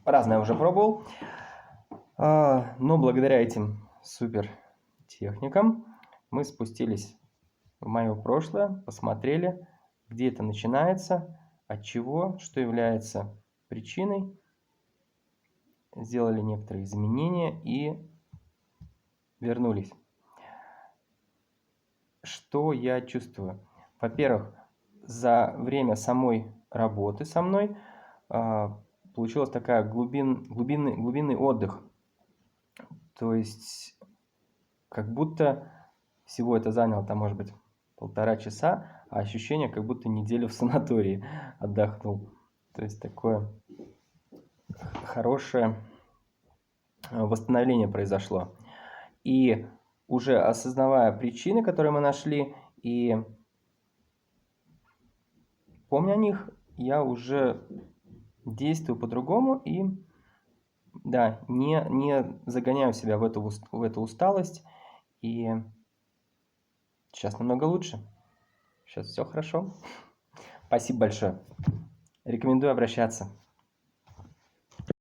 разное уже пробовал. Но благодаря этим супер техникам мы спустились в мое прошлое, посмотрели, где это начинается, от чего, что является причиной, сделали некоторые изменения и вернулись. Что я чувствую? Во-первых, за время самой работы со мной получилась такая глубинный отдых. То есть как будто всего это заняло, там, может быть, 1,5 часа, а ощущение, как будто неделю в санатории отдохнул. То есть такое хорошее восстановление произошло. И уже осознавая причины, которые мы нашли, и помня о них, я уже действую по-другому и, да, не загоняю себя в эту усталость. И сейчас намного лучше. Сейчас все хорошо. Спасибо большое. Рекомендую обращаться.